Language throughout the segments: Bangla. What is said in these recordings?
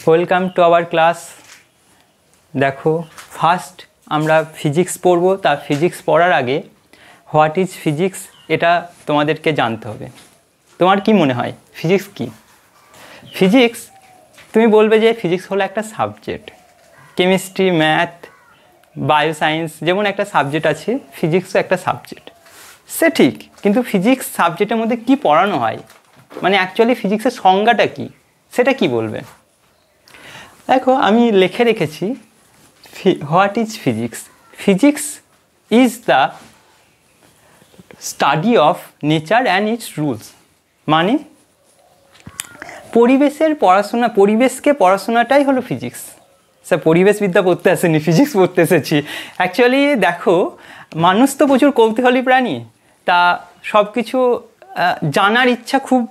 Welcome to our class. দেখো, ফার্স্ট আমরা ফিজিক্স পড়ব। তার ফিজিক্স পড়ার আগে হোয়াট ইজ ফিজিক্স এটা তোমাদেরকে জানতে হবে। তোমার কি মনে হয় ফিজিক্স কি? ফিজিক্স, তুমি বলবে যে ফিজিক্স হলো একটা সাবজেক্ট। কেমিস্ট্রি, ম্যাথ, বায়োসায়েন্স যেমন একটা সাবজেক্ট আছে, ফিজিক্সও একটা সাবজেক্ট। সে ঠিক, কিন্তু ফিজিক্স সাবজেক্টের মধ্যে কি পড়ানো হয়, মানে অ্যাকচুয়ালি ফিজিক্সের সংজ্ঞাটা কি, সেটা কি বলবে? দেখো, আমি লিখে রেখেছি what is physics. Physics is the study of nature and it's rules. মানে পরিবেশের পড়াশোনা, পরিবেশকে পড়াশোনাটাই হলো ফিজিক্স। স্যার পরিবেশবিদ্যা পড়তে আসেনি, ফিজিক্স পড়তে এসেছি। অ্যাকচুয়ালি দেখো, মানুষ তো প্রচুর কৌতূহলী প্রাণী, তা সব কিছু জানার ইচ্ছা খুব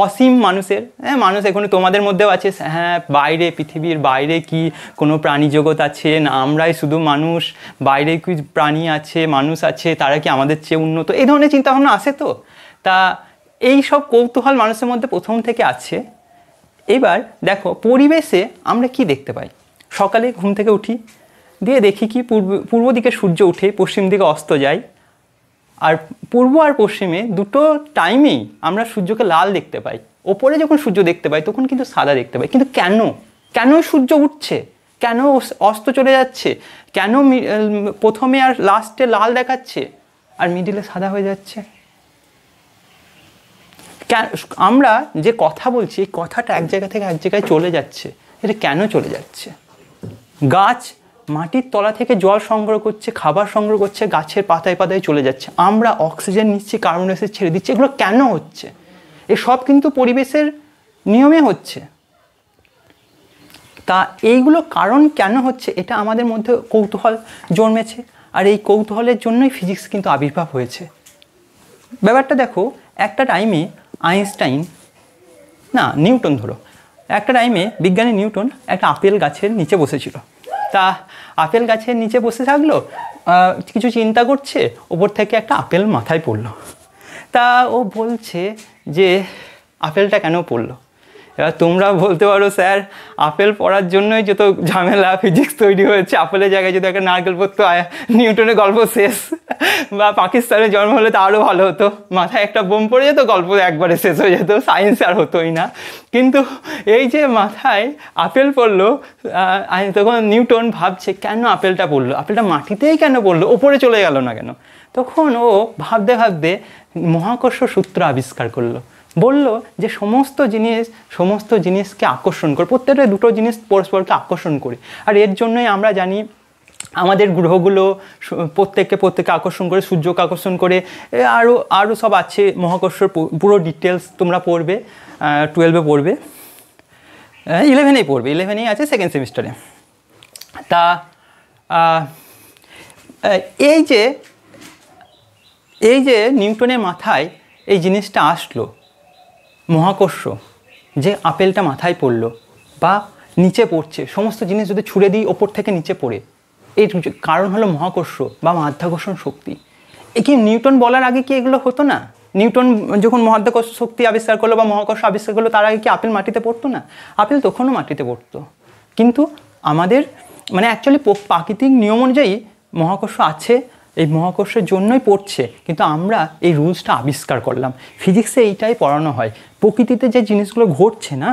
অসীম মানুষের। হ্যাঁ, মানুষ এখনো তোমাদের মধ্যেও আছে, হ্যাঁ বাইরে, পৃথিবীর বাইরে কি কোনো প্রাণী জগৎ আছে না আমরাই শুধু মানুষ, বাইরে কি প্রাণী আছে, মানুষ আছে, তারা কি আমাদের চেয়ে উন্নত, এই ধরনের চিন্তাভাবনা আসে। তো তা এই সব কৌতূহল মানুষের মধ্যে প্রথম থেকে আছে। এবার দেখো, পরিবেশে আমরা কি দেখতে পাই? সকালে ঘুম থেকে উঠি, দিয়ে দেখি কি পূর্ব দিকে সূর্য উঠে পশ্চিম দিকে অস্ত যায়। আর পূর্ব আর পশ্চিমে দুটো টাইমেই আমরা সূর্যকে লাল দেখতে পাই। ওপরে যখন সূর্য দেখতে পাই তখন কিন্তু সাদা দেখতে পাই। কিন্তু কেন সূর্য উঠছে, কেন অস্ত চলে যাচ্ছে, কেন প্রথমে আর লাস্টে লাল দেখাচ্ছে আর মিডিলে সাদা হয়ে যাচ্ছে? আমরা যে কথা বলছি, এই কথাটা এক জায়গা থেকে এক জায়গায় চলে যাচ্ছে, এটা কেন চলে যাচ্ছে? গাছ মাটির তলা থেকে জল সংগ্রহ করছে, খাবার সংগ্রহ করছে, গাছের পাতায় পাতায় চলে যাচ্ছে। আমরা অক্সিজেন নিচ্ছি, কার্বন ডাই অক্সাইড ছেড়ে দিচ্ছি। এগুলো কেন হচ্ছে? এসব কিন্তু পরিবেশের নিয়মে হচ্ছে। তা এইগুলো কারণ কেন হচ্ছে, এটা আমাদের মধ্যে কৌতূহল জন্মেছে। আর এই কৌতূহলের জন্যই ফিজিক্স কিন্তু আবির্ভাব হয়েছে। ব্যাপারটা দেখো, একটা টাইমে নিউটন, ধরো একটা টাইমে বিজ্ঞানী নিউটন একটা আপেল গাছের নিচে বসেছিল। তা আপেল গাছের নিচে বসে থাকলো, কিছু চিন্তা করছে, ওপর থেকে একটা আপেল মাথায় পড়লো। তা ও বলছে যে আপেলটা কেন পড়লো? এবার তোমরা বলতে পারো, স্যার আপেল পড়ার জন্যই যত ঝামেলা, ফিজিক্স তৈরি হয়েছে। আপেলের জায়গায় যদি একটা নারকেল পড়তো, নিউটনের গল্প শেষ। বা পাকিস্তানে জন্ম হলে তা আরও ভালো হতো, মাথায় একটা বোম পড়ে যেত, গল্প একবারে শেষ হয়ে যেত, সায়েন্স আর হতোই না। কিন্তু এই যে মাথায় আপেল পড়লো, তখন নিউটন ভাবছে কেন আপেলটা পড়লো, আপেলটা মাটিতেই কেন পড়লো, ওপরে চলে গেল না কেন? তখন ও ভাবতে ভাবতে মহাকর্ষ সূত্র আবিষ্কার করলো। বলল যে সমস্ত জিনিসকে আকর্ষণ করে, প্রত্যেকটা দুটো জিনিস পরস্পরকে আকর্ষণ করে। আর এর জন্যই আমরা জানি আমাদের গ্রহগুলো প্রত্যেককে আকর্ষণ করে, সূর্যকে আকর্ষণ করে, আরও সব আছে মহাকর্ষর পুরো ডিটেলস তোমরা পড়বে, 12-এ পড়বে, 11-এই পড়বে, 11-এই আছে সেকেন্ড সেমিস্টারে। তা এই যে নিউটনের মাথায় এই জিনিসটা আসলো, মহাকর্ষ, যে আপেলটা মাথায় পড়লো বা নিচে পড়ছে, সমস্ত জিনিস যদি ছুঁড়ে দিই ওপর থেকে নিচে পড়ে, এর কারণ হলো মহাকর্ষ বা মাধ্যাকর্ষণ শক্তি। কি নিউটন বলার আগে কি এগুলো হতো না? নিউটন যখন মহাধ্যাকর্ষ শক্তি আবিষ্কার করলো বা মহাকর্ষ আবিষ্কার করলো, তার আগে কি আপেল মাটিতে পড়তো না? আপেল তখনও মাটিতে পড়তো। কিন্তু আমাদের মানে অ্যাকচুয়ালি প্রাকৃতিক নিয়ম অনুযায়ী মহাকর্ষ আছে, এই মহাকর্ষের জন্যই পড়ছে, কিন্তু আমরা এই রুলসটা আবিষ্কার করলাম। ফিজিক্সে এইটাই পড়ানো হয়, প্রকৃতিতে যে জিনিসগুলো ঘটছে না,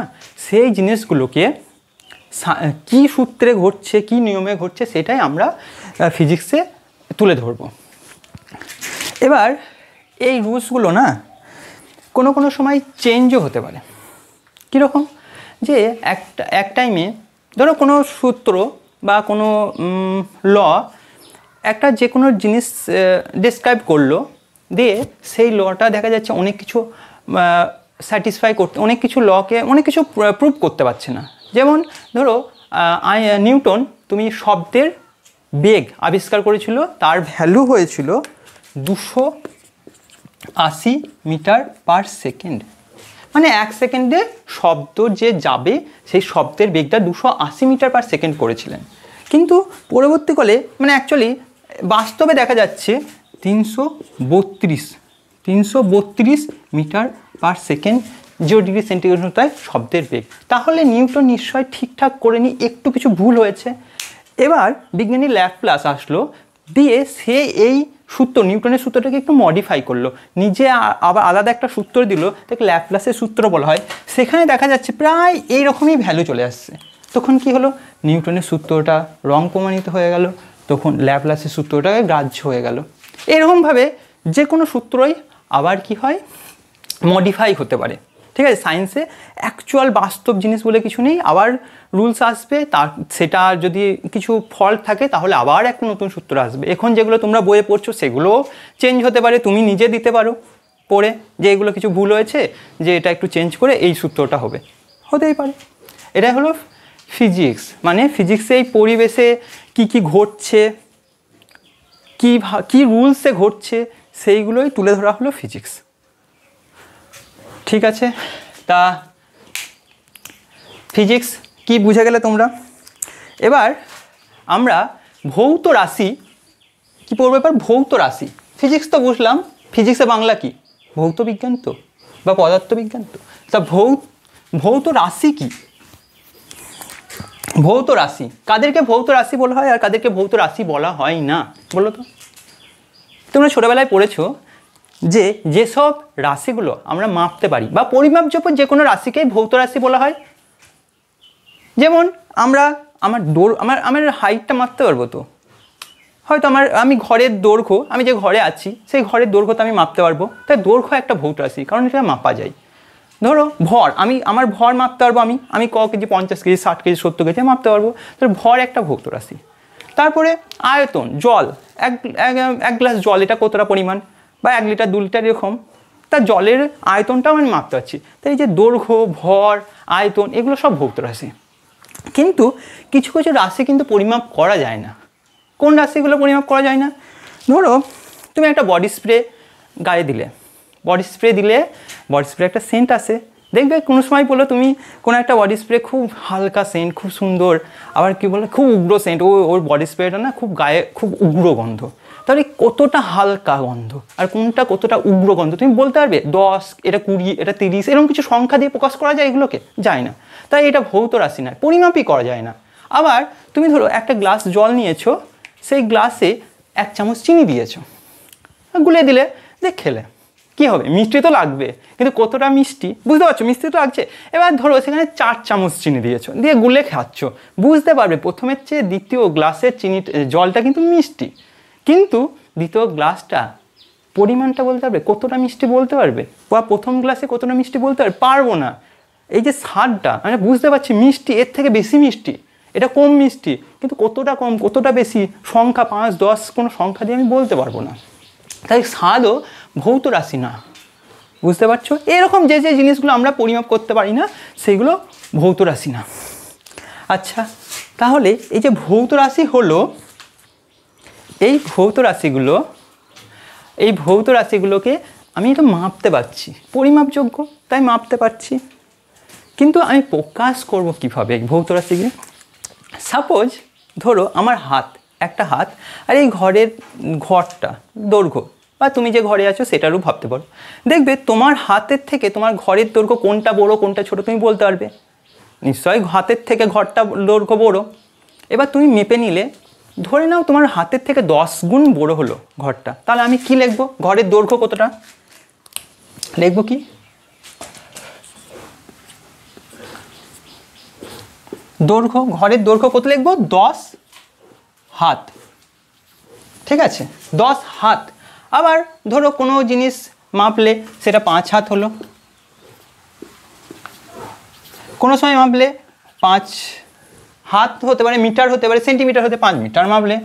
সেই জিনিসগুলোকে কী সূত্রে ঘটছে, কী নিয়মে ঘটছে, সেটাই আমরা ফিজিক্সে তুলে ধরব। এবার এই রুলসগুলো না কোনো সময় চেঞ্জও হতে পারে। কীরকম? যে এক টাইমে ধরো কোনো সূত্র বা কোনো ল একটা যে কোনো জিনিস ডেসক্রাইব করলো, দিয়ে সেই লটা দেখা যাচ্ছে অনেক কিছু স্যাটিসফাই করতে, অনেক কিছু লকে অনেক কিছু প্রুভ করতে পারছে না। যেমন ধরো নিউটন, তুমি শব্দের বেগ আবিষ্কার করেছিল, তার ভ্যালু হয়েছিল 280 মিটার পার সেকেন্ড। মানে 1 সেকেন্ডে শব্দ যে যাবে, সেই শব্দের বেগটা 280 মিটার পার সেকেন্ড করেছিলেন। কিন্তু পরবর্তীকালে মানে অ্যাকচুয়ালি বাস্তবে দেখা যাচ্ছে 332 মিটার পার সেকেন্ড 0°C উষ্ণতায় শব্দের বেগ। তাহলে নিউটন নিশ্চয় ঠিকঠাক করে নি, একটু কিছু ভুল হয়েছে। এবার বিজ্ঞানী ল্যাপ্লাস আসলো, দিয়ে সে এই সূত্র, নিউটনের সূত্রটাকে একটু মডিফাই করলো, নিজে আবার আলাদা একটা সূত্র দিল, তাকে ল্যাপ্লাসের সূত্র বলা হয়। সেখানে দেখা যাচ্ছে প্রায় এইরকমই ভ্যালু চলে আসছে। তখন কি হলো, নিউটনের সূত্রটা রং প্রমাণিত হয়ে গেল, তখন ল্যাপ্লাসের সূত্রটাকে গ্রাহ্য হয়ে গেল। এরকমভাবে যে কোনো সূত্রই আবার কি হয়, মডিফাই হতে পারে। ঠিক আছে, সায়েন্সে অ্যাকচুয়াল বাস্তব জিনিস বলে কিছু নেই, আবার রুলস আসবে, তার সেটা যদি কিছু ফল্ট থাকে তাহলে আবার একটা নতুন সূত্র আসবে। এখন যেগুলো তোমরা বইয়ে পড়ছো সেগুলোও চেঞ্জ হতে পারে, তুমি নিজে দিতে পারো পড়ে যে এগুলো কিছু ভুল হয়েছে, যে এটা একটু চেঞ্জ করে এই সূত্রটা হবে, হতেই পারে। এটা হলো ফিজিক্স, মানে ফিজিক্সে এই পরিবেশে কি কি ঘটছে, কী রুলসে ঘটছে, সেইগুলোই তুলে ধরা হলো ফিজিক্স। ঠিক আছে, তা ফিজিক্স কি বুঝে গেলে তোমরা? এবার আমরা ভৌত রাশি কি পড়বো, এবার ভৌত রাশি। ফিজিক্স তো বুঝলাম, ফিজিক্সে বাংলা কি, ভৌত বিজ্ঞান তো বা পদার্থবিজ্ঞান তো। তা ভৌত রাশি কি? ভৌত রাশি কাদেরকে ভৌত রাশি বলা হয় আর কাদেরকে ভৌত রাশি বলা হয় না বলো তো? তোমরা ছোটোবেলায় পড়েছো যে যেসব রাশিগুলো আমরা মাপতে পারি বা পরিমাপযোগ্য যে কোনো রাশিকেই ভৌত রাশি বলা হয়। যেমন আমার হাইটটা মাপতে পারবো তো, হয়তো আমি ঘরের দৈর্ঘ্য, আমি যে ঘরে আছি সেই ঘরের দৈর্ঘ্যটা আমি মাপতে পারবো, তাই দৈর্ঘ্য একটা ভৌত রাশি, কারণ এটা মাপা যায়। ধরো ভর, আমার ভর মাপতে পারবো, আমি ক কেজি, 50 কেজি, 60 কেজি, 70 কেজি মাপতে পারবো, তাহলে ভর একটা ভৌত রাশি। তারপরে আয়তন, জল, এক গ্লাস জল এটা কতটা পরিমাণ, বা 1 লিটার 2 লিটার এরকম, তার জলের আয়তনটাও আমি মাপতে পারছি। তাই এই যে দৈর্ঘ্য, ভর, আয়তন এগুলো সব ভৌত রাশি। কিন্তু কিছু কিছু রাশি কিন্তু পরিমাপ করা যায় না। কোন রাশিগুলো পরিমাপ করা যায় না? ধরো তুমি একটা বডি স্প্রে গায়ে দিলে, বডি স্প্রে একটা সেন্ট আসে, দেখবে কোনো সময় বলো তুমি কোনো একটা বডি স্প্রে খুব হালকা সেন্ট, খুব সুন্দর, আবার কি বলে খুব উগ্র সেন্ট, ওর বডি স্প্রেটা না খুব গায়ে খুব উগ্র গন্ধ। তাহলে কতটা হালকা গন্ধ আর কোনটা কতটা উগ্র গন্ধ তুমি বলতে পারবে? 10, এটা 20, এটা 30, এরকম কিছু সংখ্যা দিয়ে প্রকাশ করা যায় এগুলোকে? যায় না। তাই এটা ভৌত রাশি নয়, পরিমাপই করা যায় না। আবার তুমি ধরো একটা গ্লাস জল নিয়েছো, সেই গ্লাসে 1 চামচ চিনি দিয়েছো, গুলে দিলে, খেলে কি হবে? মিষ্টি তো লাগবে, কিন্তু কতটা মিষ্টি বুঝতে পারছো? মিষ্টি তো লাগছে। এবার ধরো সেখানে 4 চামচ চিনি দিয়েছো, দিয়ে গুলে খাচ্ছ, বুঝতে পারবে প্রথমের চেয়ে দ্বিতীয় গ্লাসের জলটা কিন্তু মিষ্টি, কিন্তু দ্বিতীয় গ্লাসটা পরিমাণটা বলতে পারবে? কতটা মিষ্টি বলতে পারবে? বা প্রথম গ্লাসে কতটা মিষ্টি বলতে পারবে? পারবো না। এই যে স্বাদটা আমি বুঝতে পারছি মিষ্টি, এর থেকে বেশি মিষ্টি, এটা কম মিষ্টি, কিন্তু কতটা কম কতটা বেশি সংখ্যা 5, 10 কোনো সংখ্যা দিয়ে আমি বলতে পারবো না। তাই স্বাদও ভৌত রাশি না, বুঝতে পারছো? এরকম যে যে জিনিসগুলো আমরা পরিমাপ করতে পারি না সেগুলো ভৌত রাশি না। আচ্ছা, তাহলে এই যে ভৌত রাশি হলো, এই ভৌত রাশিগুলোকে আমি এটা মাপতে পারছি, পরিমাপযোগ্য, তাই মাপতে পারছি। কিন্তু আমি প্রকাশ করব কীভাবে এই ভৌত রাশিকে? সাপোজ ধরো আমার একটা হাত, আর এই ঘরটা দৈর্ঘ্য, বা তুমি যে ঘরে আছো সেটারও ভাবতে পারো। দেখবে তোমার হাতের থেকে তোমার ঘরের দৈর্ঘ্য কোনটা বড় কোনটা ছোট তুমি বলতে পারবে? নিশ্চয়ই হাতের থেকে ঘরটা দৈর্ঘ্য বড়। এবার তুমি মেপে নিলে, ধরে নাও তোমার হাতের থেকে 10 গুণ বড় হলো ঘরটা, তাহলে আমি কি লিখবো? ঘরের দৈর্ঘ্য কতটা লিখবো? কি দৈর্ঘ্য, ঘরের দৈর্ঘ্য কত লিখবো? 10 হাত। ঠিক আছে, 10 হাত। আবার ধরো কোনো জিনিস মাপলে সেটা 5 হাত হলো, কোনো সময় মাপলে 5 হাত হতে পারে, মিটার হতে পারে, সেন্টিমিটার হতে 5 মিটার মাপলে,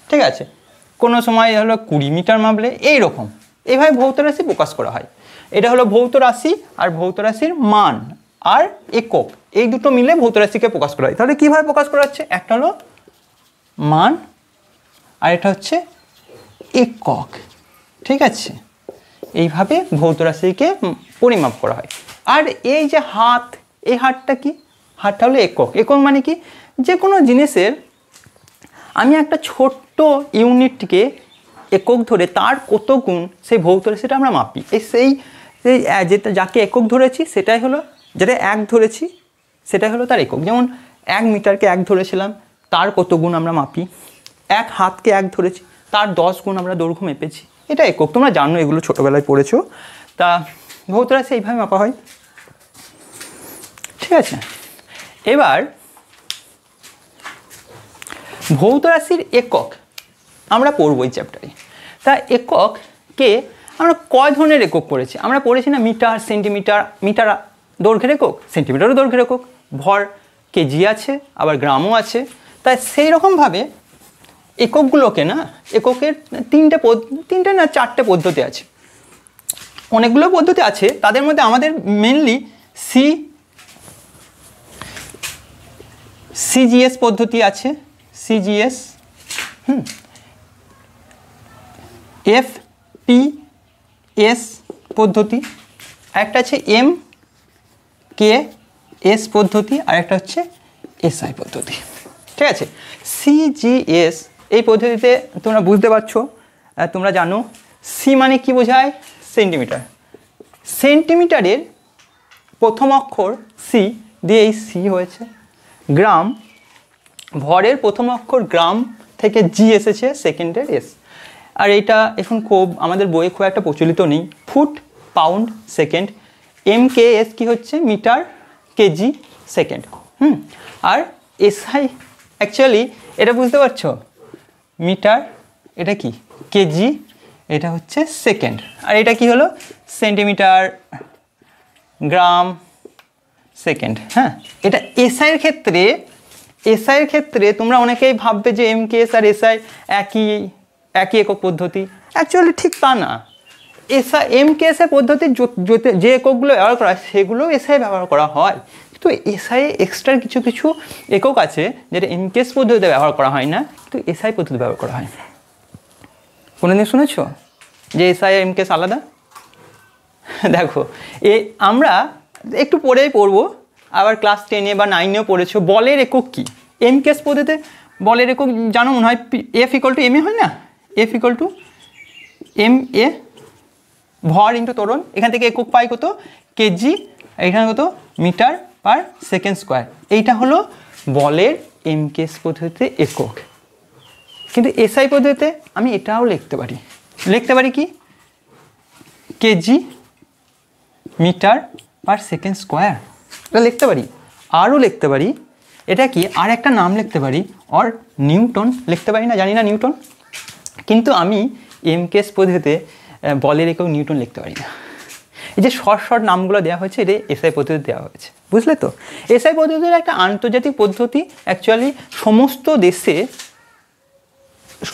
ঠিক আছে, কোনো সময় হলো 20 মিটার মাপলে, এইভাবে ভৌত রাশি প্রকাশ করা হয়। এটা হলো ভৌত রাশি, আর ভৌত রাশির মান আর একক, এই দুটো মিলে ভৌত রাশিকে প্রকাশ করা হয়। তাহলে কীভাবে প্রকাশ করা হচ্ছে? একটা হলো মান আর এটা হচ্ছে একক, ঠিক আছে। এইভাবে ভৌত রাশিকে পরিমাপ করা হয়। আর এই যে হাত, এই হাতটা কি? হাতটা হলো একক। একক মানে কি? যে কোনো জিনিসের আমি একটা ছোট্ট ইউনিটকে একক ধরে তার কত গুণ সেই ভৌত রাশিটা আমরা মাপি, সেই এই যেটা যাকে একক ধরেছি সেটাই হলো, যেটা 1 ধরেছি সেটাই হলো তার একক। যেমন 1 মিটারকে 1 ধরেছিলাম, তার কত গুণ আমরা মাপি। 1 হাতকে 1 ধরেছি, তার 10 গুণ আমরা দৈর্ঘ্য মেপেছি। এটা একক, তোমরা জানো, এগুলো ছোটোবেলায় পড়েছো। তা ভৌত রাশি এইভাবে মাপা হয়, ঠিক আছে। এবার ভৌত রাশির একক আমরা পড়বো এই চ্যাপ্টারে। তা এককে আমরা কয় ধরনের একক পড়েছি? আমরা পড়েছি না মিটার, সেন্টিমিটার, মিটার দৈর্ঘ্যের একক, সেন্টিমিটারও দৈর্ঘ্যের একক, ভর কেজি আছে, আবার গ্রামও আছে। তাই সেই রকমভাবে এককগুলোকে না, এককের 3টে না 4টে পদ্ধতি আছে, অনেকগুলো পদ্ধতি আছে। তাদের মধ্যে আমাদের মেনলি সিজিএস পদ্ধতি আছে, সিজিএস, এফপিএস পদ্ধতি, একটা আছে এমকেএস পদ্ধতি, আর একটা হচ্ছে এসআই পদ্ধতি, ঠিক আছে। সিজিএস এই পদ্ধতিতে তোমরা বুঝতে পারছো, তোমরা জানো সি মানে কি বোঝায়? সেন্টিমিটার। সেন্টিমিটারের প্রথম অক্ষর সি দিয়ে এই সি হয়েছে। গ্রাম, ভরের প্রথম অক্ষর গ্রাম থেকে জি এসেছে, সেকেন্ডের এস। আর এটা এখন খুব আমাদের বইয়ে খুব একটা প্রচলিত নেই। Foot, pound, second. এমকেএস কি হচ্ছে? Metre, KG, second. আর এসআই অ্যাকচুয়ালি এটা বুঝতে পারছো, মিটার, এটা কি কেজি, এটা হচ্ছে সেকেন্ড। আর এটা কি হলো? সেন্টিমিটার, গ্রাম, সেকেন্ড। হ্যাঁ, এটা এসআইয়ের ক্ষেত্রে তোমরা অনেকেই ভাববে যে এমকেএস আর এসআই একই একক পদ্ধতি। অ্যাকচুয়ালি ঠিক তা না। এমকেএসের পদ্ধতির যে এককগুলো ব্যবহার করা হয় সেগুলোও এসআই ব্যবহার করা হয়, কিন্তু এসআই এক্সট্রা কিছু কিছু একক আছে যেটা এমকেএস পদ্ধতিতে ব্যবহার করা হয় না, কিন্তু এসআই পদ্ধতি ব্যবহার করা হয়। কোনোদিন শুনেছ যে এসআই আর এমকেএস আলাদা? দেখো, আমরা একটু পরেই পড়বো, আবার ক্লাস 10 বা 9 পড়েছো। বলের একক কি? এমকেএস পদ্ধতিতে বলের একক জানো মনে হয়, F equal to M A হয় না? F equal to M A, ভর ইন্টু ত্বরণ। এখান থেকে একক পাই কত? কেজি। এখানে কত? Metre per second square. এইটা হলো বলের এমকেএস পদ্ধতিতে একক। কিন্তু এসআই পদ্ধতিতে আমি এটাও লিখতে পারি কি? KG, metre per second square, এটা লিখতে পারি। আরও লিখতে পারি, এটা কি আর একটা নাম লিখতে পারি, অর নিউটন লিখতে পারি না, জানি না নিউটন। কিন্তু আমি এমকেএস পদ্ধতিতে বলের একক নিউটন লিখতে পারি না। এই যে শর্ট নামগুলো দেওয়া হয়েছে, এটা এসআই পদ্ধতিতে দেওয়া হয়েছে, বুঝলে তো? এসআই পদ্ধতির একটা আন্তর্জাতিক পদ্ধতি। অ্যাকচুয়ালি সমস্ত দেশে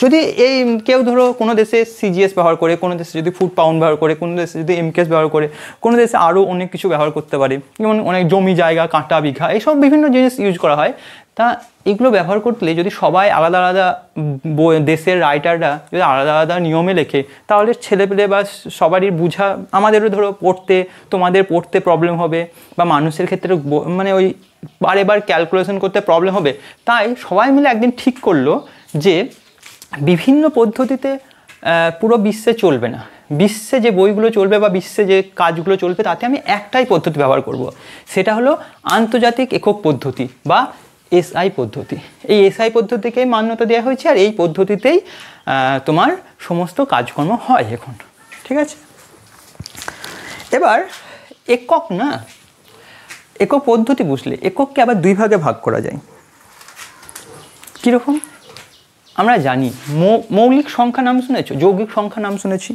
যদি এই কেউ ধরো কোনো দেশে সিজিএস ব্যবহার করে, কোনো দেশে যদি ফুট পাউন্ড ব্যবহার করে, কোনো দেশে যদি এমকেএস ব্যবহার করে, কোনো দেশে আরও অনেক কিছু ব্যবহার করতে পারে, যেমন অনেক জমি জায়গা, কাঁটা, বিঘা, এইসব বিভিন্ন জিনিস ইউজ করা হয়। তা এগুলো ব্যবহার করলে যদি সবাই আলাদা আলাদা দেশের রাইটাররা যদি আলাদা আলাদা নিয়মে লেখে, তাহলে ছেলেপেলে বা সবারই বোঝা, আমাদেরও ধরো তোমাদের পড়তে প্রবলেম হবে, বা মানুষের ক্ষেত্রে মানে ওই বারে ক্যালকুলেশন করতে প্রবলেম হবে। তাই সবাই মিলে একদিন ঠিক করলো যে বিভিন্ন পদ্ধতিতে পুরো বিশ্বে চলবে না, বিশ্বে যে বইগুলো চলবে বা বিশ্বে যে কাজগুলো চলবে তাতে আমি একটাই পদ্ধতি ব্যবহার করব। সেটা হলো আন্তর্জাতিক একক পদ্ধতি বা এসআই পদ্ধতি। এই এসআই পদ্ধতিকেই মান্যতা দেওয়া হয়েছে, আর এই পদ্ধতিতেই তোমার সমস্ত কাজকর্ম হয় এখন, ঠিক আছে। এবার একক না, একক পদ্ধতি বুঝলে একককে আবার 2 ভাগে ভাগ করা যায়। কীরকম? আমরা জানি মৌলিক সংখ্যা নাম শুনেছো, যৌগিক সংখ্যা নাম শুনেছি।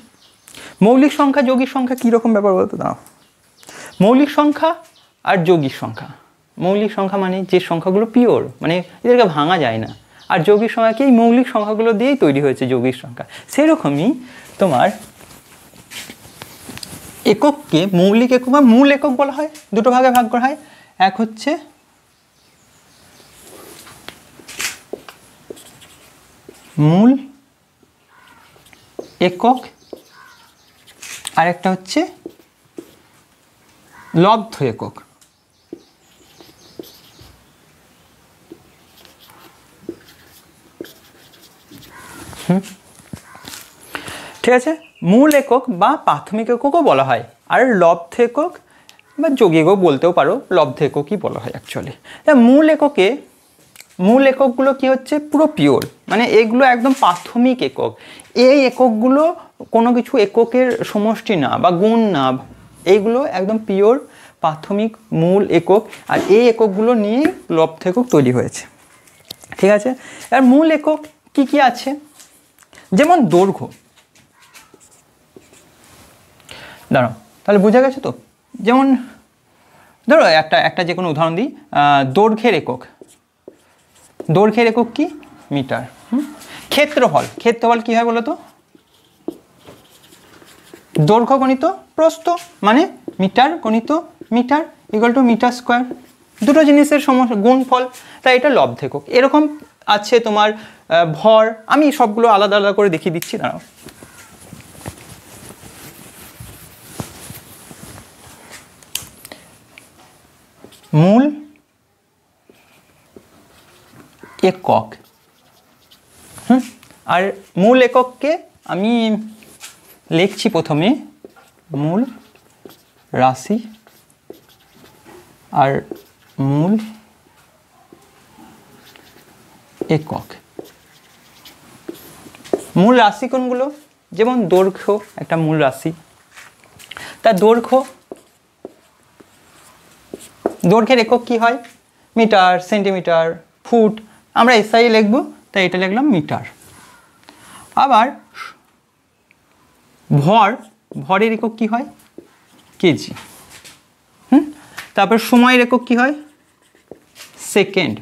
মৌলিক সংখ্যা, যৌগিক সংখ্যা কীরকম ব্যাপার বলতো? না, মৌলিক সংখ্যা আর যৌগিক সংখ্যা। মৌলিক সংখ্যা মানে যে সংখ্যাগুলো পিওর, মানে এদেরকে ভাঙা যায় না। আর যৌগিক সংখ্যাকে এই মৌলিক সংখ্যাগুলো দিয়েই তৈরি হয়েছে যৌগিক সংখ্যা। সেরকমই তোমার একককে মৌলিক একক বা মূল একক বলা হয়, 2 ভাগে ভাগ করা হয়। এক হচ্ছে মূল একক, আর একটা হচ্ছে লব্ধ একক। ঠিক আছে, মূল একক বা প্রাথমিক এককও বলা হয় আর লব্ধ একক বা যোগী একক বলতেও পারো, লব্ধ এককই বলা হয় অ্যাকচুয়ালি। মূল এককগুলো কি হচ্ছে, পুরো পিওর, মানে এগুলো একদম প্রাথমিক একক। এই এককগুলো কোনো কিছু এককের সমষ্টি না বা গুণ না, এইগুলো একদম পিওর প্রাথমিক মূল একক। আর এই এককগুলো নিয়ে লব্ধ একক তৈরি হয়েছে, ঠিক আছে। আর মূল একক কি কি আছে, যেমন দৈর্ঘ্য, দাঁড়াও তাহলে বোঝা গেছে তো। যেমন ধরো একটা যে কোনো উদাহরণ দিই, দৈর্ঘ্যের একক কি, মিটার। ক্ষেত্রফল কি হয় বলো তো, দৈর্ঘ্য গণিত প্রস্থ, মানে মিটার গণিত metre equal to metre square, দুটো জিনিসের গুণফল, তাই এটা লব্ধ একক। এরকম আছে তোমার ভর, আমি সবগুলো আলাদা আলাদা করে দেখিয়ে দিচ্ছি, দাঁড়াও। মূল একক, আর মূল একককে আমি লিখছি প্রথমে মূল রাশি আর মূল একক। মূল রাশি কোনগুলো, যেমন দৈর্ঘ্য একটা মূল রাশি, তার দৈর্ঘ্যের একক কি হয়, মিটার, সেন্টিমিটার, ফুট, আমরা এসআই লিখবো তাই এটা লিখলাম মিটার। আবার ভরের একক কি হয়, কেজি। তারপর সময়ের একক কি হয়, সেকেন্ড।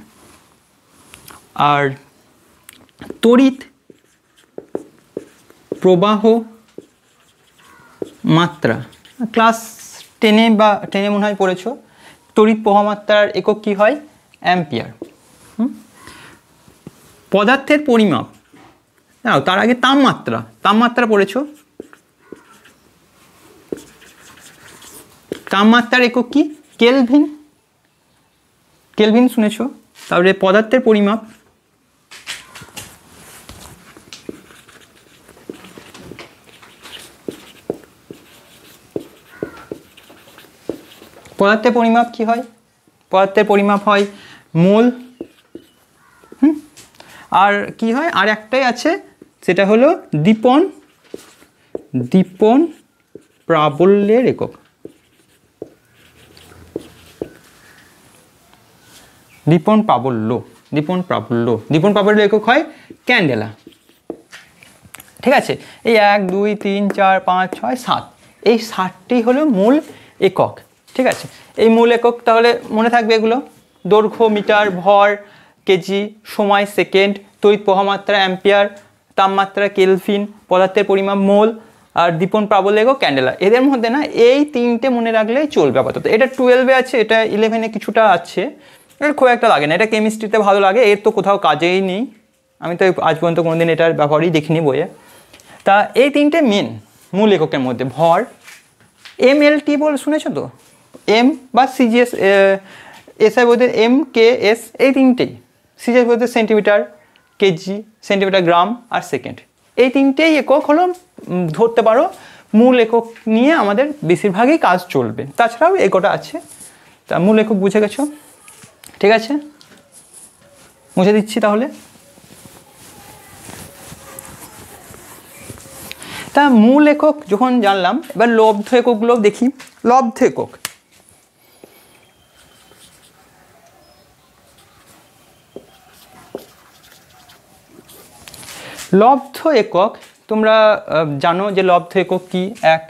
আর তড়িৎ প্রবাহ মাত্রা, ক্লাস 10 মনে হয় পড়েছো, তড়িৎ প্রবাহ মাত্রার একক কি হয়, অ্যাম্পিয়ার। পদার্থের পরিমাপ, তার আগে তাপমাত্রা পড়েছো, তাপমাত্রার একক কি, কেলভিন শুনেছো। তারপরে পদার্থের পরিমাপ, কি হয়, পদার্থের পরিমাপ হয় মোল। আর কি হয়, আর একটাই আছে, সেটা হলো দীপন প্রাবল্যের একক। দীপন প্রাবল্য একক হয় ক্যান্ডেলা, ঠিক আছে। এই 1 2 3 4 5 6 7 এই 7টি হলো মূল একক, ঠিক আছে। এই মূল একক তাহলে মনে থাকবে এগুলো, দৈর্ঘ্য মিটার, ভর কেজি, সময় সেকেন্ড, তড়িৎ প্রবাহ মাত্রা অ্যাম্পিয়ার, তাপমাত্রা কেলভিন, পদার্থের পরিমাপ মোল, আর দীপন প্রাবল্য একক ক্যান্ডেলা। এদের মধ্যে না এই 3টে মনে রাখলেই চলবে আপাতত। এটা 12-এ আছে, এটা 11-এ কিছুটা আছে, এটা খুব একটা লাগে না, এটা কেমিস্ট্রিতে ভালো লাগে, এর তো কোথাও কাজেই নেই, আমি তো আজ পর্যন্ত কোনোদিন এটার ব্যবহারই দেখিনি বইয়ে। তা এই 3টে মূল এককের মধ্যে ভর, এমএলটি বলে শুনেছো তো, এম বা সিজিএস, এসআই বলতে এম কে এস, এই 3টেই। সিজিএস বলতে সেন্টিমিটার, কেজি, সেন্টিমিটার, গ্রাম আর সেকেন্ড, এই 3টেই একক হলো ধরতে পারো মূল একক নিয়ে আমাদের বেশিরভাগই কাজ চলবে। তাছাড়াও একটা আছে, তা মূল একক বুঝে গেছো, ঠিক আছে, মুছে দিচ্ছি তাহলে। তা মূল একক যখন জানলাম, এবার লব্ধ এককগুলো দেখি। লব্ধ একক তোমরা জানো যে লব্ধ একক কি, এক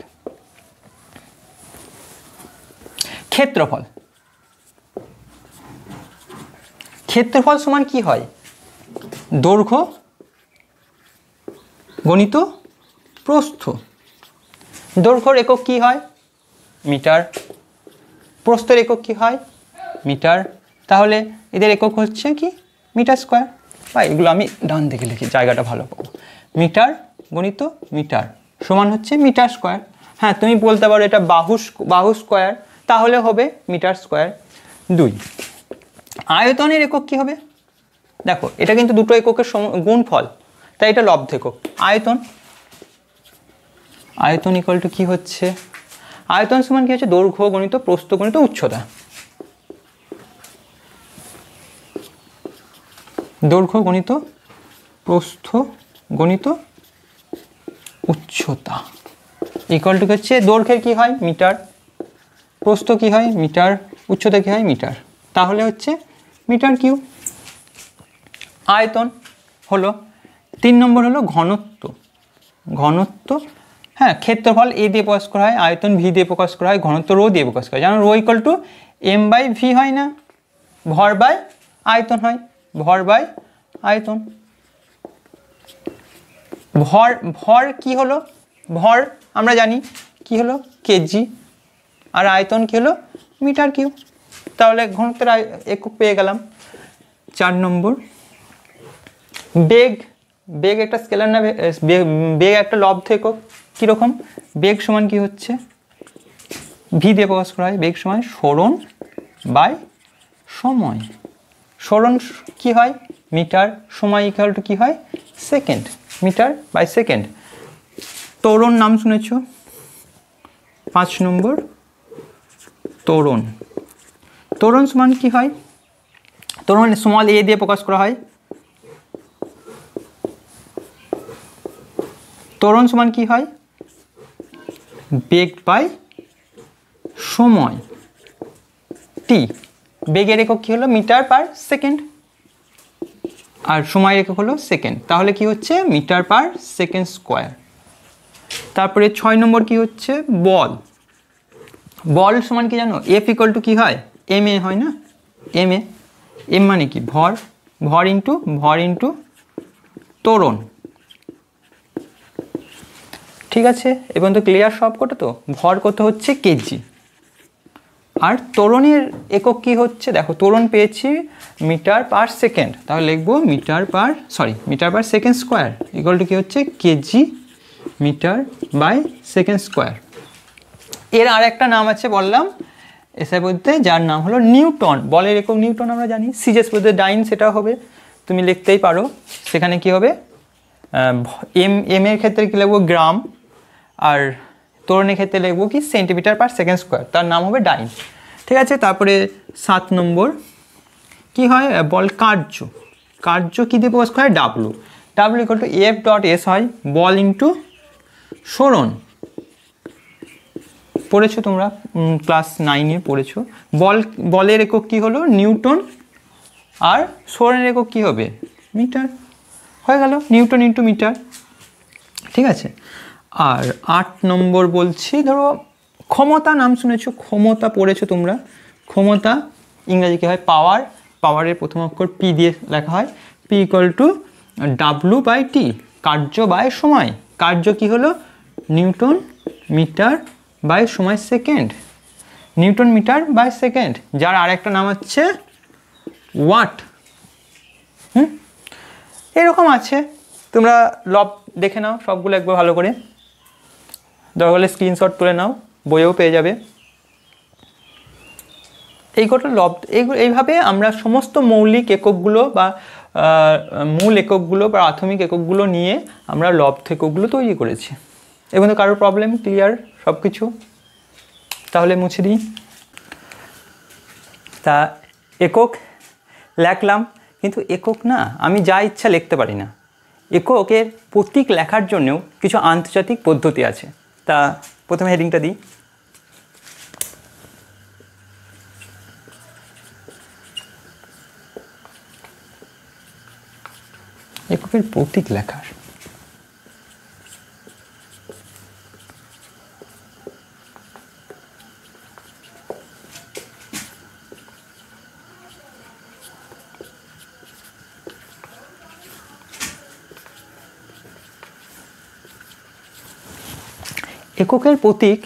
ক্ষেত্রফল সমান কি হয়, দৈর্ঘ্য গণিত প্রস্থ। দৈর্ঘ্যের একক কি হয়, মিটার, প্রস্থের একক কি হয়, মিটার, তাহলে এদের একক হচ্ছে কি, মিটার স্কোয়ার। বা এগুলো আমি ডান দিকে লিখি, জায়গাটা ভালো পাবো। মিটার গণিত মিটার সমান হচ্ছে মিটার স্কোয়ার। হ্যাঁ, তুমি বলতে পারো এটা বাহু স্কোয়ার, তাহলে হবে মিটার স্কোয়ার। 2 আয়তনের একক কি হবে, দেখো এটা কিন্তু দুটো এককের গুণফল, তাই এটা লব্ধ একক। আয়তন ইকুয়াল টু কি হচ্ছে, আয়তন সমান কি হচ্ছে দৈর্ঘ্য গণিত প্রস্থ গণিত উচ্চতা। দৈর্ঘ্য গণিত প্রস্থ গণিত উচ্চতা ইকুয়াল টু হচ্ছে দৈর্ঘ্যের কি হয় মিটার, প্রস্থ কি হয় মিটার, উচ্চতা কি হয় মিটার, তাহলে হচ্ছে মিটার কিউব। আয়তন হলো 3 নম্বর হলো ঘনত্ব। ঘনত্ব হ্যাঁ ক্ষেত্রফল এ দিয়ে প্রকাশ করা হয়, আয়তন ভি দিয়ে প্রকাশ করা হয়, ঘনত্ব রো দিয়ে প্রকাশ করা হয়। যেমন rho equal to M by V হয় না, ভর বাই আয়তন হয়, ভর বাই আয়তন। ভর ভর কি হলো ভর আমরা জানি কি হলো কেজি, আর আয়তন কি হলো মিটার কিউব। তাহলে ঘনত্বের একক পেয়ে গেলাম। 4 নম্বর বেগ। বেগ একটা স্কেলার না, বেগ একটা লব্ধ একক। কীরকম বেগ সমান কি হচ্ছে ভি দিয়ে প্রকাশ করা হয়, বেগ সমান সরণ বাই সময়। সরণ কি হয় মিটার, সময় ইকুয়াল টু কি হয় সেকেন্ড, মিটার বাই সেকেন্ড। ত্বরণ নাম শুনেছ 5 নম্বর ত্বরণ। ত্বরণ সমান কি হয়, ত্বরণ স্মল এ দিয়ে প্রকাশ করা হয়। ত্বরণ সমান কি হয় বেগ বাই সময় টি। বেগের একক কি হলো মিটার পার সেকেন্ড, আর সময়ের একক হলো সেকেন্ড, তাহলে কি হচ্ছে মিটার পার সেকেন্ড স্কোয়ার। তারপরে 6 নম্বর কি হচ্ছে বল। বল সমান কি জানো এফ ইকুয়াল টু কি হয় এম এ হয় না, এম এ, এম মানে কি ভর, ভর ইন্টু ত্বরণ। ঠিক আছে এবং তো ক্লিয়ার সব কত, তো ভর কত হচ্ছে কেজি, আর ত্বরণের একক কি হচ্ছে দেখো ত্বরণ পেয়েছি মিটার পার সেকেন্ড, তাহলে লিখবো metre per second square equal to কি হচ্ছে KG metre by second square. এর আর একটা নাম আছে বললাম এসআই বলতে, যার নাম হলো নিউটন। বলের একক নিউটন আমরা জানি। সিজিএস বলতে ডাইন সেটা হবে, তুমি লিখতেই পারো। সেখানে কি হবে এম এর ক্ষেত্রে কি লিখবো গ্রাম, আর ত্বরণের ক্ষেত্রে লিখবো কি সেন্টিমিটার পার সেকেন্ড স্কোয়ার, তার নাম হবে ডাইন। ঠিক আছে। তারপরে 7 নম্বর কি হয় বল কার্য। কার্য কী দিয়ে প্রকাশ করা হয় W. W equal to F dot S হয় বল ইন্টু সরণ। পড়েছো তোমরা ক্লাস 9-এ পড়েছো। বলের একক কী হলো নিউটন, আর সরণের একক কী হবে মিটার। হয়ে গেল নিউটন ইন্টু মিটার। ঠিক আছে। আর 8 নম্বর বলছি ধরো ক্ষমতা নাম শুনেছো, ক্ষমতা পড়েছো তোমরা। ক্ষমতা ইংরাজি কী হয় পাওয়ার, পাওয়ারের প্রথম অক্ষর পি দিয়ে লেখা হয়, P equal to W by T, কার্য বাই সময়। কার্য কি হলো নিউটন মিটার বাই সময় second, newton metre by second, যার আরেকটা নাম হচ্ছে ওয়াট। এরকম আছে, তোমরা লব দেখে নাও সবগুলো একবার ভালো করে, দরকার হলে স্ক্রিনশট তুলে নাও, বইয়েও পেয়ে যাবে। এই কটা লব এইভাবে আমরা সমস্ত মৌলিক এককগুলো বা মূল এককগুলো বা প্রাথমিক এককগুলো নিয়ে আমরা লব এককগুলো তৈরি করেছি। এবং তো কারোর প্রবলেম ক্লিয়ার সব কিছু, তাহলে মুছে দিই। তা একক লেখলাম, কিন্তু একক না আমি যা ইচ্ছা লিখতে পারি না। এককের প্রতীক লেখার জন্যও কিছু আন্তর্জাতিক পদ্ধতি আছে। তা প্রথমে হেডিংটা দিই। এককের প্রতীক লেখার এককের প্রতীক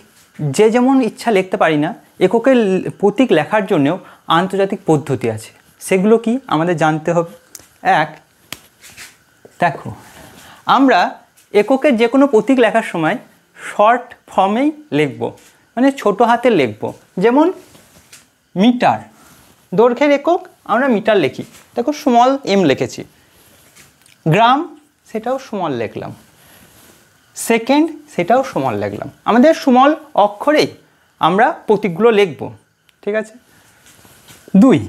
যে যেমন ইচ্ছা লিখতে পারি না, এককের প্রতীক লেখার জন্যও আন্তর্জাতিক পদ্ধতি আছে। সেগুলো কি আমাদের জানতে হবে। এক, দেখো আমরা এককের যে কোনো প্রতীক লেখার সময় শর্ট ফর্মেই লিখব, মানে ছোট হাতে লিখব। যেমন মিটার, দৈর্ঘ্যের একক আমরা মিটার লিখি, দেখো স্মল এম লিখেছি। গ্রাম সেটাও স্মল লিখলাম, সেকেন্ড সেটাও স্মল লিখলাম। আমাদের স্মল অক্ষরেই আমরা প্রতীকগুলো লিখব, ঠিক আছে। 2,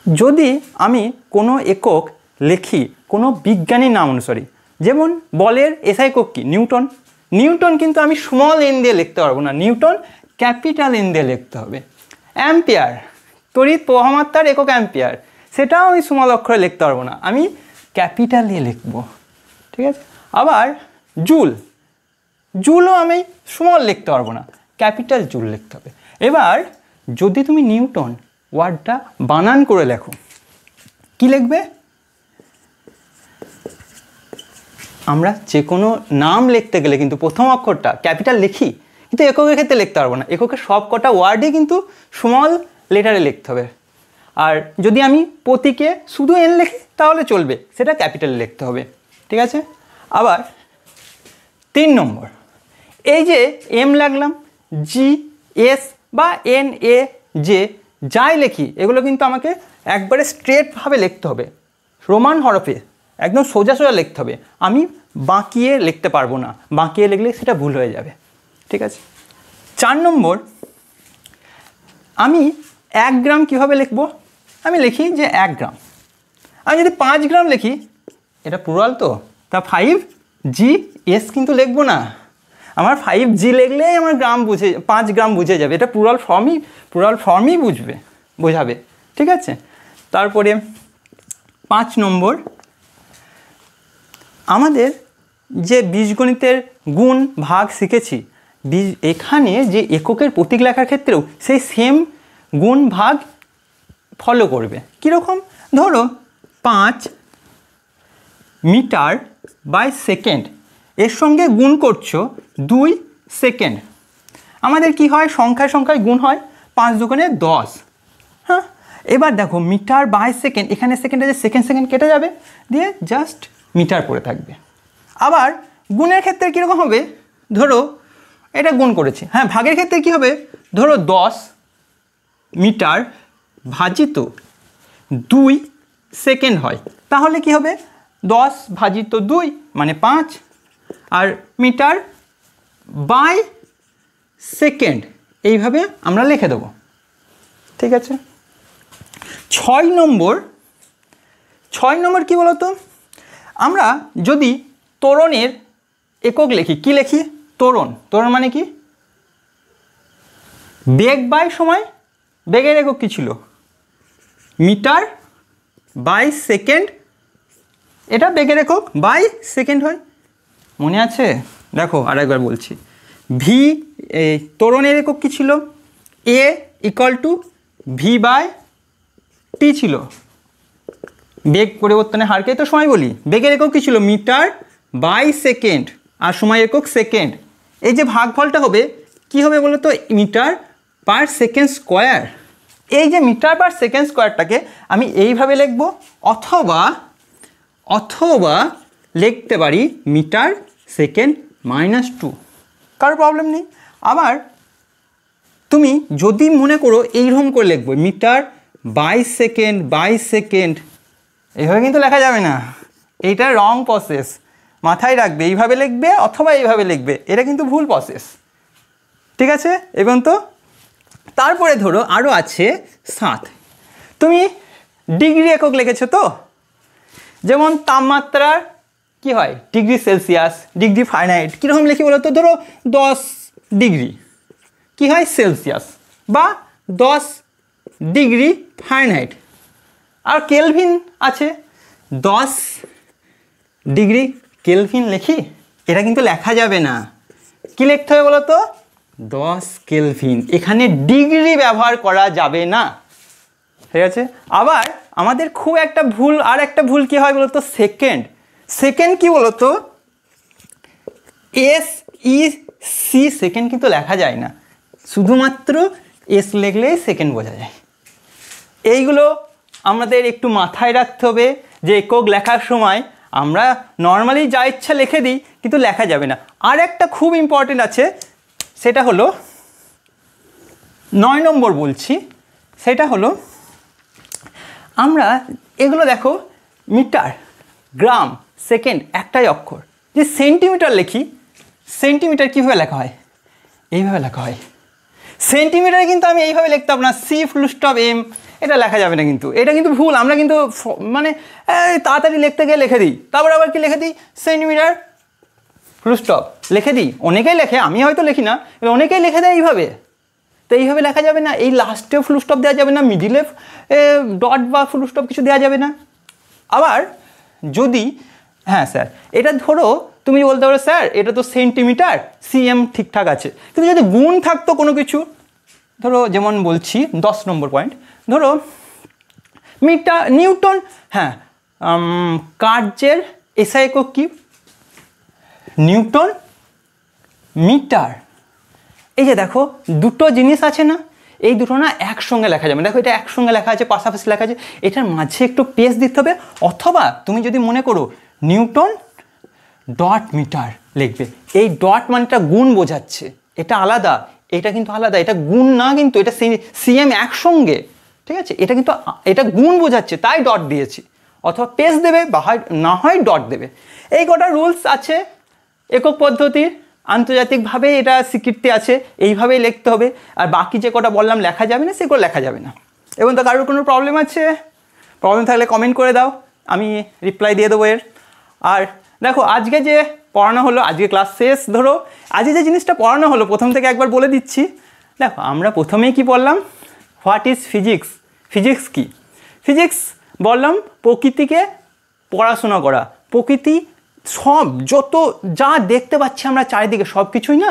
যদি আমি কোনো একক লিখি কোনো বিজ্ঞানীর নাম অনুসারে, যেমন বলের এসআই একক কি নিউটন, নিউটন কিন্তু আমি স্মল এন দিয়ে লিখতে পারবো না, নিউটন ক্যাপিটাল এন দিয়ে লিখতে হবে। অ্যাম্পিয়ার তড়িৎ প্রবাহমাত্রার একক অ্যাম্পিয়ার, সেটাও আমি স্মল অক্ষরে লিখতে পারবো না, আমি ক্যাপিটাল দিয়ে লিখব, ঠিক আছে। আবার জুল, জুলও আমি স্মল লিখতে পারবো না, ক্যাপিটাল জুল লিখতে হবে। এবার যদি তুমি নিউটন ওয়ার্ডটা বানান করে লেখো, কি লিখবে? আমরা যে কোনো নাম লিখতে গেলে কিন্তু প্রথম অক্ষরটা ক্যাপিটাল লিখি, কিন্তু এককের ক্ষেত্রে লিখতে পারবো না, এককের সব কটা ওয়ার্ডই কিন্তু স্মল লেটারে লিখতে হবে। আর যদি আমি প্রতীকে শুধু এন লিখি তাহলে চলবে, সেটা ক্যাপিটালে লিখতে হবে, ঠিক আছে। আবার 3 নম্বর, এই যে এম লাগলাম, জি, এস বা এন, এ, জে যাই লিখি এগুলো কিন্তু আমাকে একবারে স্ট্রেটভাবে লিখতে হবে, রোমান হরফে একদম সোজা সোজা লিখতে হবে, আমি বাঁকিয়ে লিখতে পারবো না, বাঁকিয়ে লিখলে সেটা ভুল হয়ে যাবে, ঠিক আছে। 4 নম্বর, আমি 1 গ্রাম কীভাবে লিখব? আমি লিখি যে 1 গ্রাম। আমি যদি 5 গ্রাম লিখি, এটা প্লুরাল তো, তা 5GS কিন্তু লিখবো না, আমার 5G লিখলেই আমার গ্রাম 5 গ্রাম বুঝে যাবে, এটা প্লুরাল ফর্মই বোঝাবে, ঠিক আছে। তারপরে 5 নম্বর, আমাদের যে বীজগণিতের গুণ ভাগ শিখেছি, এখানে যে এককের প্রতীক লেখার ক্ষেত্রেও সেই সেম গুণ ভাগ ফলো করবে। কীরকম? ধরো 5 মিটার বাই সেকেন্ড, এর সঙ্গে গুণ করছো 2 সেকেন্ড, আমাদের কি হয়, সংখ্যায় সংখ্যায় গুণ হয়, 5 দুগুণে 10। হ্যাঁ, এবার দেখো মিটার বাই সেকেন্ড, এখানে সেকেন্ডে যে সেকেন্ড কেটে যাবে, দিয়ে জাস্ট মিটার পড়ে থাকবে। আবার গুণের ক্ষেত্রে কীরকম হবে, ধরো এটা গুণ করেছি, হ্যাঁ, ভাগের ক্ষেত্রে কী হবে, ধরো 10 মিটার ভাজিত 2 সেকেন্ড হয়, তাহলে কি হবে, 10 ভাজিত 2 মানে 5, আর মিটার বাই সেকেন্ড এইভাবে আমরা লিখে দেবো, ঠিক আছে। 6 নম্বর কি বলতো, আমরা যদি ত্বরণের একক লিখি, কি লিখি, ত্বরণ মানে কি, বেগ বাই সময়, বেগের একক কী ছিল, মিটার বাই সেকেন্ড, এটা বেগের একক বাই সেকেন্ড হয়, মনে আছে? দেখো আরেকবার বলছি, ভি ত্বরণের একক কী ছিল, এ equal to V by T ছিল, বেগ পরিবর্তনের হারকে তো সময় বলি, বেগের একক কী ছিল, মিটার বাই সেকেন্ড, আর সময় একক সেকেন্ড। এই যে ভাগফলটা হবে কি হবে বলো তো, মিটার পার সেকেন্ড স্কোয়ার। এই যে মিটার পার সেকেন্ড স্কোয়ারটাকে আমি এইভাবে লিখব, অথবা লিখতে পারি মিটার সেকেন্ড -2, কারো প্রবলেম নেই। আবার তুমি যদি মনে করো এইরকম করে লিখবো, মিটার বাই সেকেন্ড, এইভাবে কিন্তু লেখা যাবে না, এইটা রং প্রসেস, মাথায় রাখবে, এইভাবে লিখবে অথবা এইভাবে লিখবে, এটা কিন্তু ভুল প্রসেস, ঠিক আছে। এবং তো তারপরে ধরো আরও আছে 7, তুমি ডিগ্রি একক লিখেছো তো, যেমন তাপমাত্রার কি হয়, ডিগ্রি সেলসিয়াস, ডিগ্রি ফারেনহাইট, কীরকম লিখি বলো তো, ধরো 10 ডিগ্রি কি হয় সেলসিয়াস, বা 10 ডিগ্রি ফারেনহাইট। আর কেলভিন আছে, 10 ডিগ্রি কেলভিন লিখি, এটা কিন্তু লেখা যাবে না, কি লিখতে হবে বলো তো, 10 কেলভিন, এখানে ডিগ্রি ব্যবহার করা যাবে না, ঠিক আছে। আবার আমাদের খুব একটা ভুল, আর একটা ভুল কি হয় বলতো, সেকেন্ড কি বলতো, SEC, সেকেন্ড কিন্তু লেখা যায় না, শুধুমাত্র এস লিখলেই সেকেন্ড বোঝা যায়। এইগুলো আমাদের একটু মাথায় রাখতে হবে যে একক লেখার সময় আমরা নর্মালি যা ইচ্ছা লিখে দিই, কিন্তু লেখা যাবে না। আর একটা খুব ইম্পর্টেন্ট আছে, সেটা হলো 9 নম্বর বলছি, সেটা হলো আমরা এগুলো দেখো, মিটার, গ্রাম, সেকেন্ড একটাই অক্ষর, যে সেন্টিমিটার লিখি, সেন্টিমিটার কীভাবে লেখা হয়, এইভাবে লেখা হয়। সেন্টিমিটারে কিন্তু আমি এইভাবে লিখতাম না, সি ফুল স্টপ এম, এটা লেখা যাবে না কিন্তু, এটা কিন্তু ভুল। আমরা কিন্তু মানে তাড়াতাড়ি লিখতে গিয়ে লিখে দিই, তারপর আবার কি লিখে দিই, সেন্টিমিটার ফুল স্টপ লিখে দিই। অনেকেই লেখে, আমি হয়তো লিখি না, অনেকেই লিখে দেয় এইভাবে। তো এইভাবে লেখা যাবে না, এই লাস্টেও ফুল স্টপ দেওয়া যাবে না, মিডিলে ডট বা ফুল স্টপ কিছু দেওয়া যাবে না। আবার যদি হ্যাঁ স্যার এটা ধরো তুমি বলতে পারো স্যার এটা তো সেন্টিমিটার, সিএম ঠিকঠাক আছে, কিন্তু যদি গুণ থাকতো কোনো কিছু, ধরো যেমন বলছি 10 নম্বর পয়েন্ট, ধরো মিটার নিউটন, হ্যাঁ কার্যের এসআই একক কি, নিউটন মিটার। এই যে দেখো দুটো জিনিস আছে না, এই দুটো না একসঙ্গে লেখা যাবে। দেখো এটা একসঙ্গে লেখা আছে, পাশাপাশি লেখা আছে, এটার মাঝে একটু পেস দিতে হবে। অথবা তুমি যদি মনে করো নিউটন ডট মিটার লিখবে, এই ডট মানেটা গুণ বোঝাচ্ছে, এটা আলাদা, এটা কিন্তু আলাদা, এটা গুণ না, কিন্তু এটা সিএম একসঙ্গে, ঠিক আছে, এটা কিন্তু এটা গুণ বোঝাচ্ছে তাই ডট দিয়েছি। অথবা পেস দেবে বা হয় না হয় ডট দেবে। এই কটা রুলস আছে একক পদ্ধতির, আন্তর্জাতিকভাবে এটা স্বীকৃতি আছে, এইভাবেই লিখতে হবে। আর বাকি যে কটা বললাম লেখা যাবে না, সেগুলো লেখা যাবে না। এবং তো কারোর কোনো প্রবলেম আছে, প্রবলেম থাকলে কমেন্ট করে দাও, আমি রিপ্লাই দিয়ে দেবো এর। আর দেখো আজকে যে পড়ানো হলো, আজকে ক্লাস শেষ, ধরো আজকে যে জিনিসটা পড়ানো হলো প্রথম থেকে একবার বলে দিচ্ছি। দেখো আমরা প্রথমেই কি বললাম, হোয়াট ইজ ফিজিক্স, ফিজিক্স কি, ফিজিক্স বললাম প্রকৃতিকে পড়াশোনা করা, প্রকৃতি সব যত যা দেখতে পাচ্ছি আমরা চারিদিকে সব কিছুই না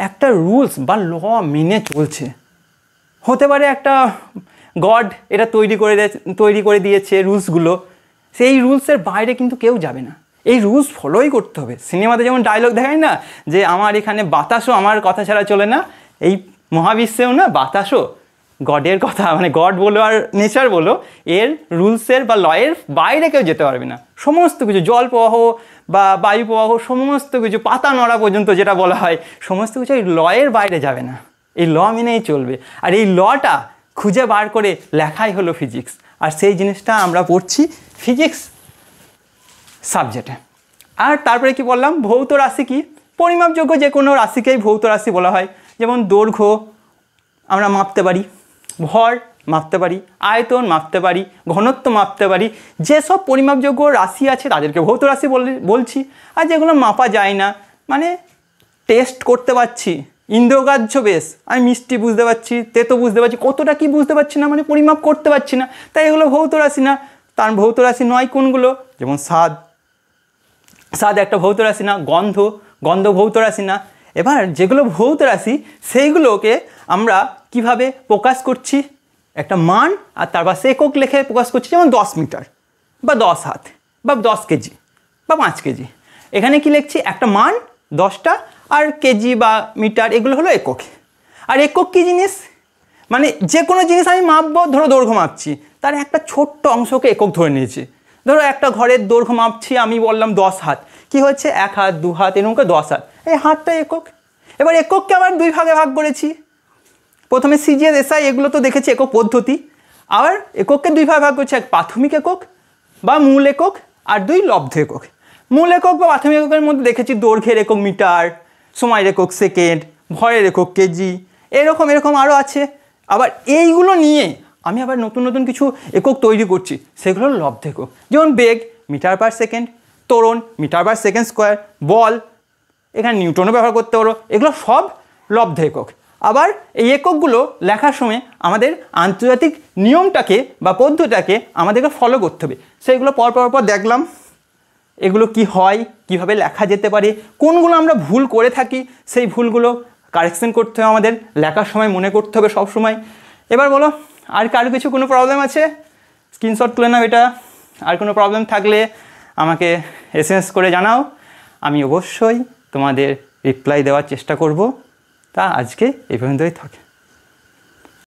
একটা রুলস বা ল মেনে চলছে। হতে পারে একটা গড এটা তৈরি করে দিয়েছে রুলসগুলো, সেই রুলসের বাইরে কিন্তু কেউ যাবে না, এই রুলস ফলোই করতে হবে। সিনেমাতে যেমন ডায়লগ দেখায় না যে আমার এখানে বাতাসও আমার কথা ছাড়া চলে না, এই মহাবিশ্বেও না বাতাসও গডের কথা, মানে গড বলো আর নেচার বলো, এর রুলসের বা লয়ের বাইরে কেউ যেতে পারবে না। সমস্ত কিছু জল প্রবাহ বা বায়ু প্রবাহ, সমস্ত কিছু পাতা নড়া পর্যন্ত যেটা বলা হয়, সমস্ত কিছু এই লয়ের বাইরে যাবে না, এই ল মেনেই চলবে। আর এই লটা খুঁজে বার করে লেখাই হলো ফিজিক্স। আর সেই জিনিসটা আমরা পড়ছি ফিজিক্স সাবজেক্টে। আর তারপরে কি বললাম, ভৌত রাশি কি, পরিমাপযোগ্য যে কোনো রাশিকেই ভৌত রাশি বলা হয়। যেমন দৈর্ঘ্য আমরা মাপতে পারি, ভর মাপতে পারি, আয়তন মাপতে পারি, ঘনত্ব মাপতে পারি। যেসব পরিমাপযোগ্য রাশি আছে তাদেরকে ভৌত রাশি বলছি। আর যেগুলো মাপা যায় না, মানে টেস্ট করতে পারছি, ইন্দ্রগ্রাহ্য বেশ, আমি মিষ্টি বুঝতে পারছি, তেতো বুঝতে পারছি, কতটা কি বুঝতে পারছি না, মানে পরিমাপ করতে পারছি না, তাই এগুলো ভৌত রাশি না। তার ভৌত রাশি নয় কোনগুলো, যেমন স্বাদ একটা ভৌত রাশি না, গন্ধ ভৌত রাশি না। এবার যেগুলো ভৌত রাশি সেইগুলোকে আমরা কিভাবে প্রকাশ করছি, একটা মান আর তার পাশে একক লিখে প্রকাশ করছি। যেমন 10 মিটার বা 10 হাত বা 10 কেজি বা 5 কেজি, এখানে কি লিখছি, একটা মান 10টা, আর কেজি বা মিটার এগুলো হলো একক। আর একক কী জিনিস, মানে যে কোনো জিনিস আমি মাপবো, ধরো দৈর্ঘ্য মাপছি, তার একটা ছোট্ট অংশকে একক ধরে নিয়েছি। ধরো একটা ঘরের দৈর্ঘ্য মাপছি, আমি বললাম 10 হাত, কি হচ্ছে 1 হাত 2 হাত এরকম 10 হাত, এই হাতটা একক। এবার একককে আবার 2 ভাগে ভাগ করেছি, প্রথমে সিজিএস এসআই এগুলো তো দেখেছি একক পদ্ধতি, আবার একককে 2 ভাগে ভাগ করছি, এক প্রাথমিক একক বা মূল একক, আর 2 লব্ধ একক। মূল একক বা প্রাথমিক এককের মধ্যে দেখেছি দৈর্ঘ্যের একক মিটার, সময়ের একক সেকেন্ড, ভরের একক কেজি, এরকম আরও আছে। আবার এইগুলো নিয়ে আমি আবার নতুন কিছু একক তৈরি করছি, সেগুলো লব্ধ একক। যেমন বেগ মিটার পার সেকেন্ড, ত্বরণ মিটার পার সেকেন্ড স্কোয়ার, বল এখানে নিউটনও ব্যবহার করতে পারো, এগুলো সব লব্ধ একক। আবার এই এককগুলো লেখার সময় আমাদের আন্তর্জাতিক নিয়মটাকে বা পদ্ধতিটাকে আমাদেরকে ফলো করতে হবে। সেগুলো পর দেখলাম এগুলো কি হয়, কিভাবে লেখা যেতে পারে, কোনগুলো আমরা ভুল করে থাকি, সেই ভুলগুলো কারেকশন করতে হবে, আমাদের লেখার সময় মনে করতে হবে সব সময়। এবার বলো আর কারো কিছু কোনো প্রবলেম আছে, স্ক্রিনশট তুলে নাও এটা। আর কোনো প্রবলেম থাকলে আমাকে এসএমএস করে জানাও, আমি অবশ্যই তোমাদের রিপ্লাই দেওয়ার চেষ্টা করব। তা আজকে এই পর্যন্তই থাকে।